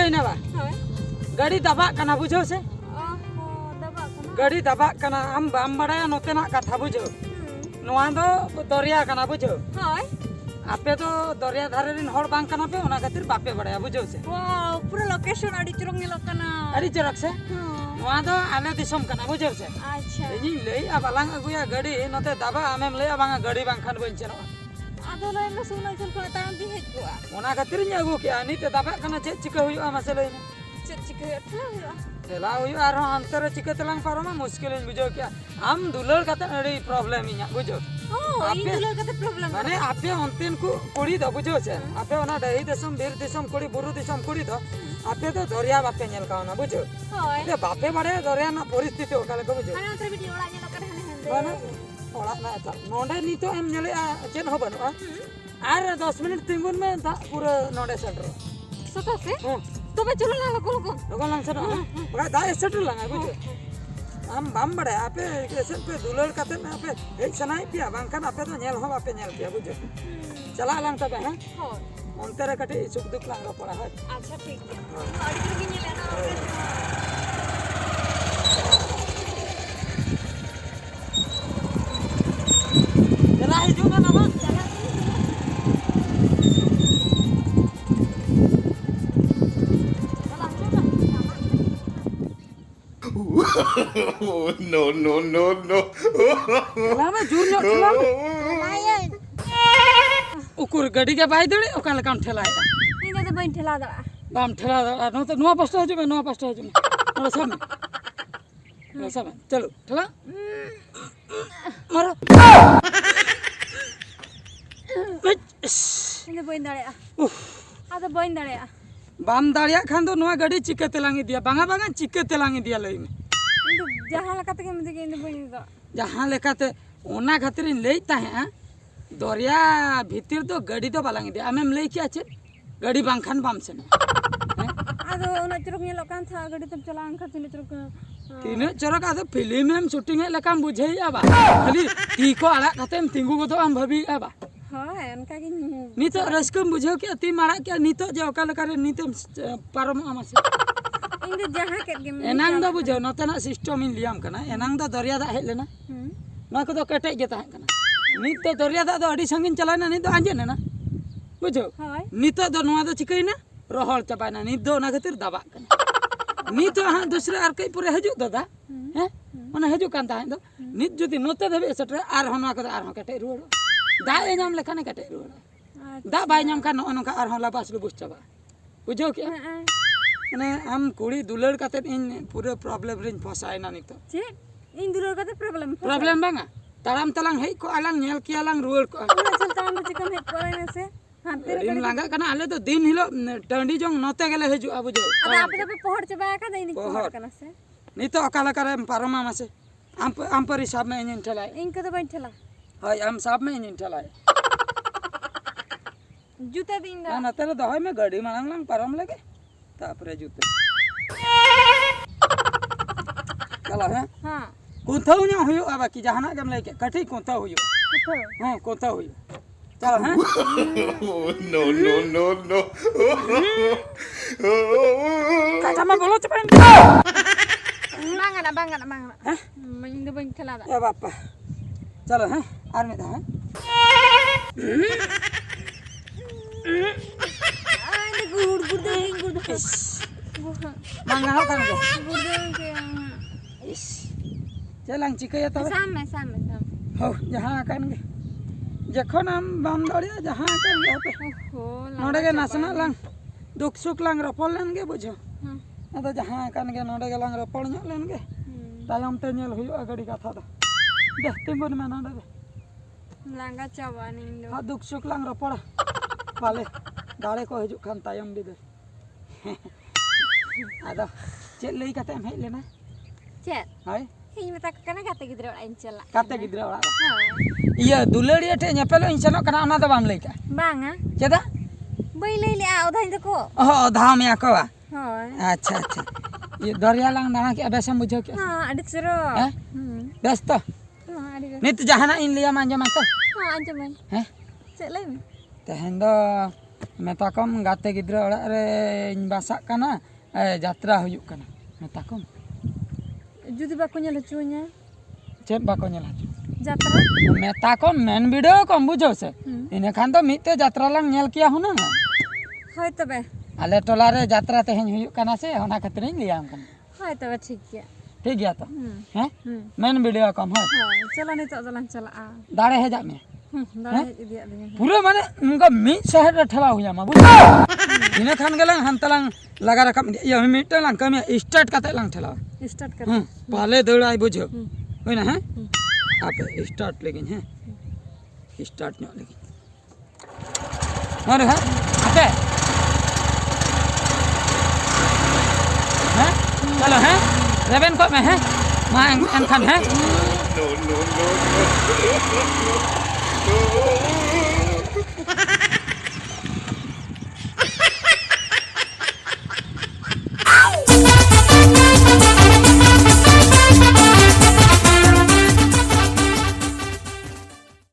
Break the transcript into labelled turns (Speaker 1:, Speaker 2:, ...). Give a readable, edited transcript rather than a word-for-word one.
Speaker 1: लईना बा गाड़ी दबा कना बुझो से गाड़ी दबा कना हम बाम बड़ाया नोतेना कथा बुझो नोआ दो दरिया कना बुझो आपे तो दरिया धारे रिन हर बांग कना पे ओना खातिर बापे बड़ाया बुझो से
Speaker 2: वाओ पूरा लोकेशन अड़ी चुरंग ᱧᱮᱞᱚᱜ ᱠᱟᱱᱟ
Speaker 1: अड़ी चरक से नोआ दो आले दिसम कना बुझो से
Speaker 2: अच्छा
Speaker 1: इनी लई आबालांग अगुया गाड़ी नोते दबा आमेम लई आबांगा गाड़ी बांग खान बइन चनो
Speaker 2: आदो लई में सुना चल को ताम दी हेज को
Speaker 1: ओना खातिर नी अगु के आनी ते दबा कना चे चिका हुयो मासे लई
Speaker 2: चे चिका हुयो
Speaker 1: तेला हुयो आरो अंतर चिका तलांग पारमा मुश्किल बुझो क्या हम दुलर काते अड़ी प्रॉब्लम इया बुझो
Speaker 2: ई दुलर काते प्रॉब्लम
Speaker 1: माने आपे अंतिन को कोड़ी दो बुझो से आपे ओना दही देसम बीर देसम कोड़ी बुरु देसम कोड़ी दो आपे तो दरिया बापे नेल काना बुझो ए बापे बड़े दरिया ना परिस्थिति ओकाले को बुझो
Speaker 2: हाना तर वीडियो ओला नेल करे हने
Speaker 1: बाना ओला ना ता नोंडे नितो एम नेले चेन हो बनो आर 10 मिनट तिंगुन में दा पूरा नोंडे सेंटर
Speaker 2: सता से तो बे चलो ना लोगो
Speaker 1: लांग सर बड़ा दा सेंटर लांगा बुझो हम बाम बड़े आपे केसन पे दुलर काते में आपे एक सनाई पिया बांकन आपे तो नेल हो आपे नेल पिया बुझो चला लांग तबे हैं हो अंतरे कटे सुख दुख लांग पड़ा है
Speaker 2: अच्छा ठीक है गाड़ी तो गिने लेना
Speaker 1: चला ही जो ना ना
Speaker 3: No, no, no, no.
Speaker 1: चलावे जूर नो चलावे उकुर गाड़ी के बाई दड़े ओकाले काम ठेलाए
Speaker 2: इने तो बइन ठेला दड़ा
Speaker 1: बाम ठेला नो तो नुआ पास्टा हजु नुआ पास्टा हजु नो सब चलो ठेला मारो
Speaker 2: इने बइन दड़े आ तो बइन दड़े
Speaker 1: बाम दाड़िया खान दो नुआ गाड़ी चिके तेलांगी दिया बांगा बांगा चिके तेलांगी दिया लई में
Speaker 2: इने जहां लकाते के मते के इने बइन द
Speaker 1: जहां लेकाते ओना खातिर लई ताहे दरिया भीतर तो गाड़ी तो बालांगी दिया आमेम लई क्या छे गाड़ी बांखान बाम से
Speaker 2: आदो ओना चुरक ᱧᱮᱞᱚᱜ ᱠᱟᱱ ᱛᱷᱟ गाड़ी तब चला अंखा तिने चुरक
Speaker 1: तिने चुरक आदो फिल्म में शूटिंग है लकाम बुझेई आबा खाली ती को आड़ा खातेम तिंगु को तो हम भाभी आबा
Speaker 2: हाय अनका की
Speaker 1: नितो रस्कम बुझो के ती मारा के नितो जे ओका लकारे नितो पारम आमासे
Speaker 2: इन दो जहां के
Speaker 1: एनांग दो बुझो नतना सिस्टम इन लियाम कना एनांग दो दरिया दा हेज लेना ना को दो कटे के ताहे कना नित तो दरिया दा दो अडी संगिन चलाना नित दो आंजेना ना बुझो नित दो नवा दो चिकैना रोहल चबाना नित दो ना खातिर दबा कना नित हां दूसरे आर कई पूरे हजु दादा हैं ओना हजु कान ताहे दो नित जदी नोते दबे सटर आर होना को आर हो कटे रुड़ो दा ए नाम लेखाने कटे रुड़ो दा बाय नाम का नोनका आर हो लाबास लुबुस चबा बुझो के माने हम कुड़ी दुलड़ काते इन पूरे प्रॉब्लम रिन फसायना नित
Speaker 2: चे इन दुलड़ काते
Speaker 1: प्रॉब्लम बांगा ताराम तलांग हेई को आलांग नेल के आलांग रुड़ को
Speaker 2: चल ताम चिकन हेज कोरे से हाते
Speaker 1: दिन लांगा कना आले तो दिन हिलो टंडी जोंग नोते गेले हेजु आ बुझो
Speaker 2: अब आप तो पहड़ चबा का दैनी पहड़ कना से
Speaker 1: नितो अकाला करे पारमा मासे हम पर हिसाब में इंजन ठलाए
Speaker 2: इनका तो बइन ठेला
Speaker 1: हाय हम सब में इंजन ठलाए
Speaker 2: जूता दिन दा
Speaker 1: ना तेरे दहाय में गाड़ी मांग लांग पारम लगे तापरे जूते चला है
Speaker 2: हां
Speaker 1: कोथौ न्या होयो आबा की जहाना गम लेके कठी कोथौ होयो हां कोथौ होयो चल हैं
Speaker 3: No, no, no, no.
Speaker 1: काटा में बोलो चपन
Speaker 2: बांगा ना हैं मैं दो बइन ठेला दा
Speaker 1: ए बापा चलो हैं आर में दा हैं
Speaker 2: आने गुड़
Speaker 1: मांगा हो kan go
Speaker 2: के
Speaker 1: इस चलांग चिकया तो
Speaker 2: साम
Speaker 1: हो जहां kan गे जखन हम बाम दड़िया जहां kan गे पे
Speaker 2: हो
Speaker 1: नोडे के नासना लांग दुख सुख लांग रपल लेन गे बुझो अदा जहां kan गे नोडे के लांग रपल ᱧᱚᱜ लेन गे तायम ते नेल हुयो गाड़ी कथा दा देखते बन में नोडे
Speaker 2: लांगा चावा नी दो
Speaker 1: हा दुख सुख लांग रपड़ पाले दाड़े को हजु खान तायम दे आदा चे लई काते हम हेज लेना
Speaker 2: चे
Speaker 1: हाय
Speaker 2: ᱤᱧ ᱢᱮᱛᱟ ᱠᱟᱱᱟ ᱠᱟᱛᱮ ᱜᱤᱫᱽᱨᱟᱹ ᱚᱲᱟᱜ ᱤᱧ ᱪᱟᱞᱟᱜ
Speaker 1: ᱠᱟᱛᱮ ᱜᱤᱫᱽᱨᱟᱹ ᱚᱲᱟᱜ ᱤᱭᱟᱹ ᱫᱩᱞᱟᱹᱲᱤᱭᱟᱹ ᱴᱷᱮ ᱧᱮᱯᱮᱞᱚᱜ ᱤᱧ ᱥᱮᱱᱚᱜ ᱠᱟᱱᱟ ᱚᱱᱟ ᱫᱚ ᱵᱟᱢ ᱞᱟᱹᱭ ᱠᱟᱜ
Speaker 2: ᱵᱟᱝᱟ
Speaker 1: ᱪᱮᱫᱟᱜ
Speaker 2: ᱵᱟᱹᱧ ᱞᱟᱹᱭ ᱞᱮᱜᱼᱟ ᱚᱫᱷᱟᱧ ᱫᱚᱠᱚ
Speaker 1: ᱚᱫᱷᱟᱣ ᱢᱮᱭᱟ ᱠᱚ
Speaker 2: ᱦᱳᱭ
Speaker 1: अच्छा अच्छा ये दरिया लांग दाना के बेसम बुझो के
Speaker 2: हां अड़ी चरो
Speaker 1: बेस तो
Speaker 2: हां अड़ी
Speaker 1: नित जहाना इन लिया मांजो मान तो
Speaker 2: हां अंजम
Speaker 1: हैं
Speaker 2: चले में
Speaker 1: तहन दो मेता कम गाते गिद्रा ओड़ा रे इन बासा कना जात्रा हुयुक कना मेता कम
Speaker 2: जुदी बाको नेल हचुኛ
Speaker 1: चेत बाको नेल हचु
Speaker 2: जात्रा
Speaker 1: मेता कम मेन वीडियो कम बुझो से इने खान तो मिते जात्रा लांग नेल किया हुना
Speaker 2: होय तबे
Speaker 1: आले टोला रे जात्रा तेहेन हुयुक कना से होना खातिर इन लियाम कना
Speaker 2: होय तबे ठीक गया
Speaker 1: ठीक गया तो हैं मेन वीडियो कम है
Speaker 2: होय चलो नितो दलान चला
Speaker 1: दाड़े हेजा में
Speaker 2: दाड़े इदिया दिया
Speaker 1: पूरा माने उनका मी शहर रे ठेला हुया मा बुझ इने खान गेलांग हंतलांग लगा रखम ये मिटे लांग कम स्टार्ट काते लांग ठेला
Speaker 2: स्टार्ट कर
Speaker 1: पहले दौड़ाई बुझो होय ना हैं आप स्टार्ट लेकिन हैं स्टार्ट न लेकिन मारे हैं आते हैं चलो हैं रेवेन को में हैं मां एन खान हैं
Speaker 3: No, no, no, no.